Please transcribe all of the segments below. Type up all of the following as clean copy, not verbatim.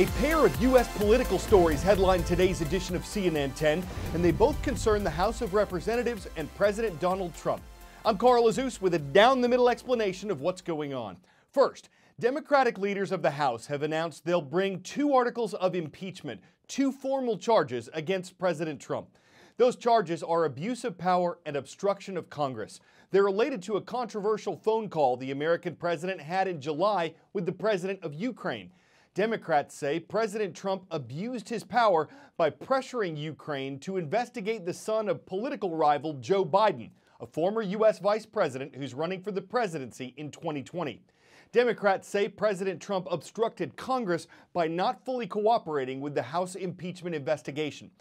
A pair of U.S. political stories headline today's edition of CNN 10, and they both concern the House of Representatives and President Donald Trump. I'm Carl Azus with a down-the-middle explanation of what's going on. First, Democratic leaders of the House have announced they'll bring 2 articles of impeachment, 2 formal charges against President Trump. Those charges are abuse of power and obstruction of Congress. They're related to a controversial phone call the American president had in July with the president of Ukraine. Democrats say President Trump abused his power by pressuring Ukraine to investigate the son of political rival Joe Biden, a former U.S. vice president who's running for the presidency in 2020. Democrats say President Trump obstructed Congress by not fully cooperating with the House impeachment investigation.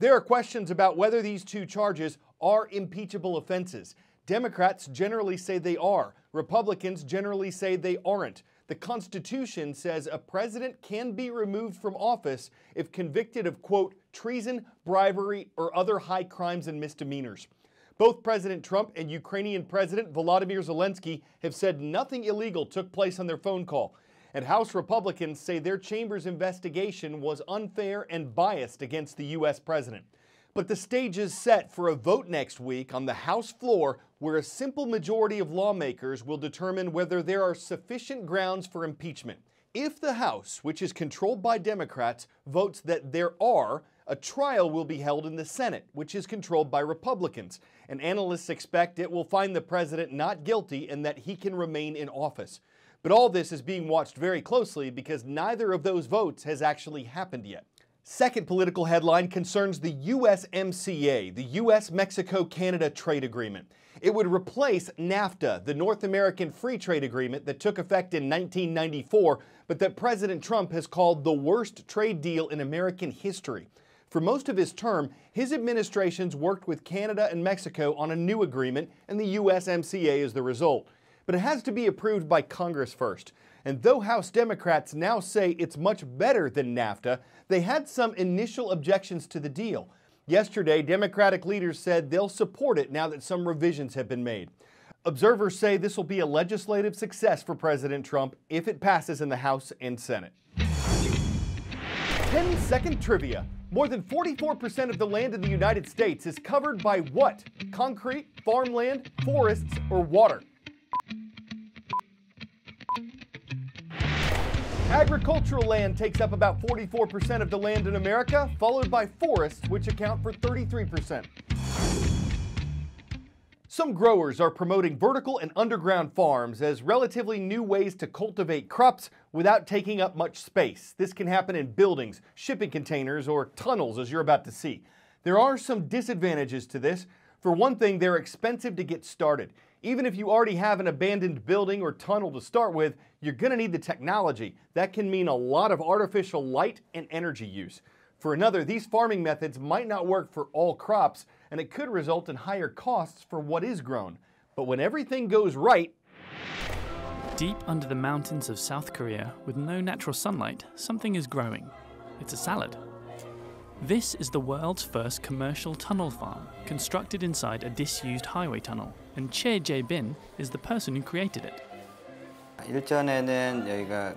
There are questions about whether these 2 charges are impeachable offenses. Democrats generally say they are. Republicans generally say they aren't. The Constitution says a president can be removed from office if convicted of, quote, treason, bribery, or other high crimes and misdemeanors. Both President Trump and Ukrainian President Volodymyr Zelensky have said nothing illegal took place on their phone call. And House Republicans say their chamber's investigation was unfair and biased against the U.S. president. But the stage is set for a vote next week on the House floor where a simple majority of lawmakers will determine whether there are sufficient grounds for impeachment. If the House, which is controlled by Democrats, votes that there are, a trial will be held in the Senate, which is controlled by Republicans. And analysts expect it will find the president not guilty and that he can remain in office. But all this is being watched very closely because neither of those votes has actually happened yet. Second political headline concerns the USMCA, the U.S.-Mexico-Canada Trade Agreement. It would replace NAFTA, the North American Free Trade Agreement that took effect in 1994, but that President Trump has called the worst trade deal in American history. For most of his term, his administrations worked with Canada and Mexico on a new agreement, and the USMCA is the result. But it has to be approved by Congress first. And though House Democrats now say it's much better than NAFTA, they had some initial objections to the deal. Yesterday, Democratic leaders said they'll support it now that some revisions have been made. Observers say this will be a legislative success for President Trump if it passes in the House and Senate. 10-second trivia. More than 44% of the land in the United States is covered by what? Concrete, farmland, forests, or water? Agricultural land takes up about 44% of the land in America, followed by forests, which account for 33%. Some growers are promoting vertical and underground farms as relatively new ways to cultivate crops without taking up much space. This can happen in buildings, shipping containers, or tunnels, as you're about to see. There are some disadvantages to this. For one thing, they're expensive to get started. Even if you already have an abandoned building or tunnel to start with, you're going to need the technology. That can mean a lot of artificial light and energy use. For another, these farming methods might not work for all crops, and it could result in higher costs for what is grown. But when everything goes right... Deep under the mountains of South Korea, with no natural sunlight, something is growing. It's a salad. This is the world's first commercial tunnel farm, constructed inside a disused highway tunnel, and Che Jae-bin is the person who created it. 일전에는 여기가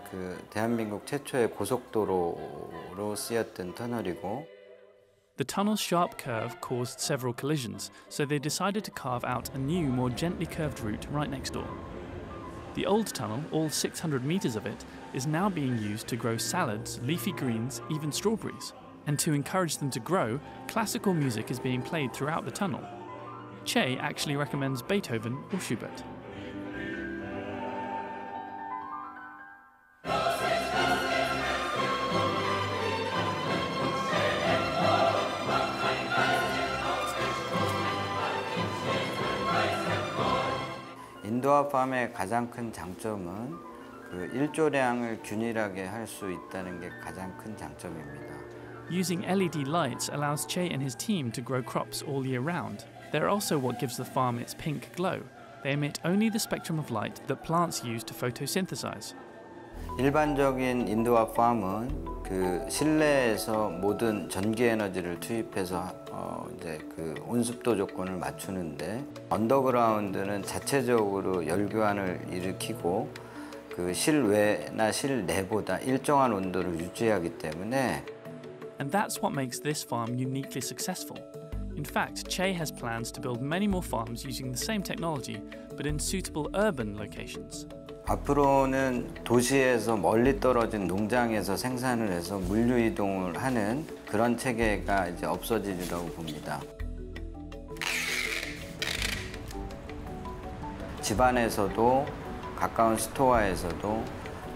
대한민국 최초의 고속도로로 쓰였던 터널이고. The tunnel's sharp curve caused several collisions, so they decided to carve out a new, more gently curved route right next door. The old tunnel, all 600 meters of it, is now being used to grow salads, leafy greens, even strawberries. And to encourage them to grow, classical music is being played throughout the tunnel. Che actually recommends Beethoven or Schubert. 인도화 팜의 가장 큰 장점은 일조량을 균일하게 할 수 있다는 게 가장 큰 장점입니다. Using LED lights allows Che and his team to grow crops all year round. They're also what gives the farm its pink glow. They emit only the spectrum of light that plants use to photosynthesize. 일반적인 인도화 팜은 실내에서 모든 전기 에너지를 투입해서 이제 온습도 조건을 맞추는데, 언더그라운드는 자체적으로 열교환을 일으키고 그 실외나 실내보다 일정한 온도를 유지하기 때문에 And that's what makes this farm uniquely successful. In fact, Che has plans to build many more farms using the same technology, but in suitable urban locations. 앞으로는 도시에서 멀리 떨어진 농장에서 생산을 해서 물류 이동을 하는 그런 체계가 이제 없어지리라고 봅니다. 집안에서도 가까운 스토어에서도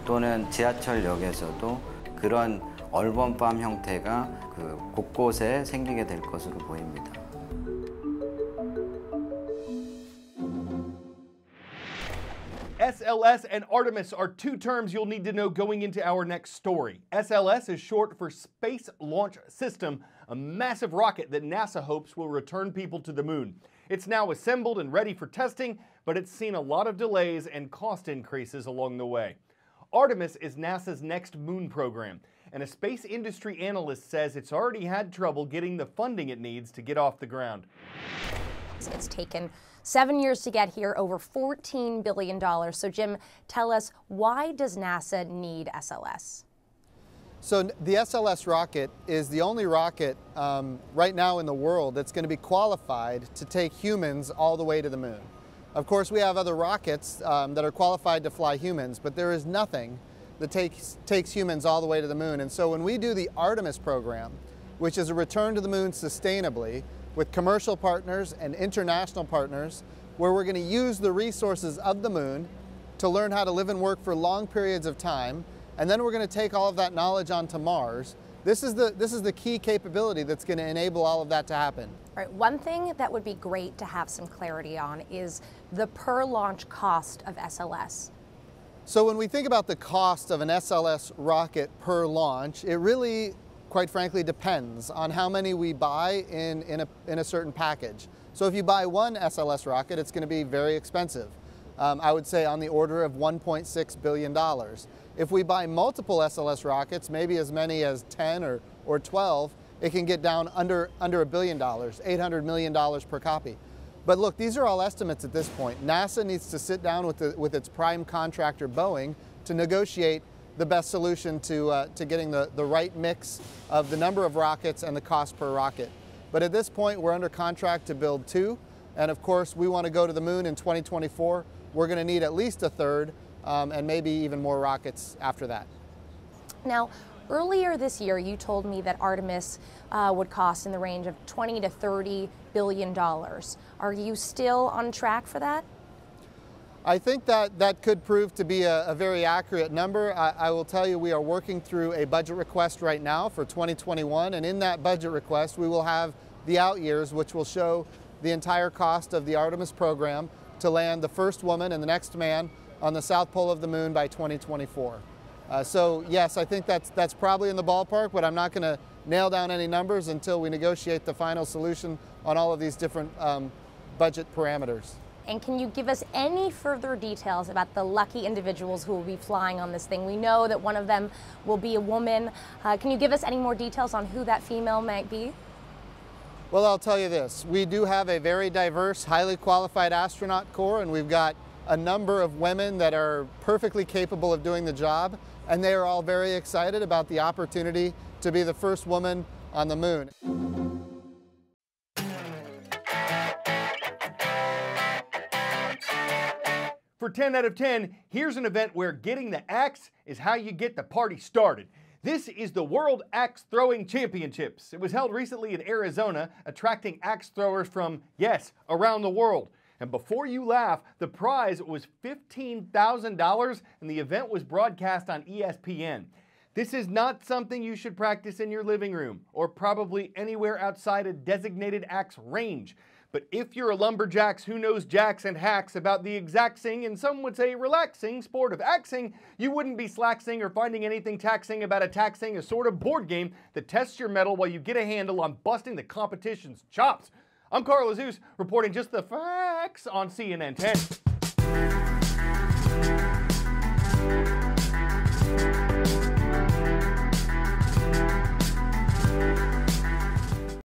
또는 지하철역에서도 그런 얼번팜 형태가 그 곳곳에 생기게 될 것으로 보입니다. SLS and Artemis are two terms you'll need to know going into our next story. SLS is short for Space Launch System, a massive rocket that NASA hopes will return people to the moon. It's now assembled and ready for testing, but it's seen a lot of delays and cost increases along the way. Artemis is NASA's next moon program, and a space industry analyst says it's already had trouble getting the funding it needs to get off the ground. It's taken 7 years to get here, over $14 billion. So Jim, tell us, why does NASA need SLS? So the SLS rocket is the only rocket right now in the world that's going to be qualified to take humans all the way to the moon. Of course, we have other rockets that are qualified to fly humans, but there is nothing that takes humans all the way to the moon. And so when we do the Artemis program, which is a return to the moon sustainably with commercial partners and international partners, where we're going to use the resources of the moon to learn how to live and work for long periods of time, and then we're going to take all of that knowledge onto Mars. This is the key capability that's going to enable all of that to happen. All right, one thing that would be great to have some clarity on is the per launch cost of SLS. So when we think about the cost of an SLS rocket per launch, it really, quite frankly, depends on how many we buy in a certain package. So if you buy one SLS rocket, it's going to be very expensive. I would say on the order of $1.6 billion. If we buy multiple SLS rockets, maybe as many as 10 or 12, it can get down under $1 billion, $800 million per copy. But look, these are all estimates at this point. NASA needs to sit down with its prime contractor, Boeing, to negotiate the best solution to getting the right mix of the number of rockets and the cost per rocket. But at this point, we're under contract to build 2. And of course, we want to go to the moon in 2024. We're going to need at least a third and maybe even more rockets after that. Now, earlier this year, you told me that Artemis would cost in the range of $20 to $30 billion. Are you still on track for that? I think that could prove to be a very accurate number. I will tell you, we are working through a budget request right now for 2021, and in that budget request, we will have the out years, which will show the entire cost of the Artemis program to land the first woman and the next man on the south pole of the moon by 2024. So yes, I think that's probably in the ballpark, but I'm not going to nail down any numbers until we negotiate the final solution on all of these different budget parameters. And can you give us any further details about the lucky individuals who will be flying on this thing? We know that one of them will be a woman. Can you give us any more details on who that female might be? Well, I'll tell you this. We do have a very diverse, highly qualified astronaut corps, and we've got a number of women that are perfectly capable of doing the job, and they are all very excited about the opportunity to be the first woman on the moon. For 10 out of 10, here's an event where getting the axe is how you get the party started. This is the World Axe Throwing Championships. It was held recently in Arizona, attracting axe throwers from, yes, around the world. And before you laugh, the prize was $15,000 and the event was broadcast on ESPN. This is not something you should practice in your living room or probably anywhere outside a designated axe range. But if you're a lumberjacks who knows jacks and hacks about the exacting and some would say relaxing sport of axing, you wouldn't be slacksing or finding anything taxing about a sort of board game that tests your mettle while you get a handle on busting the competition's chops. I'm Carl Azus, reporting just the facts on CNN 10.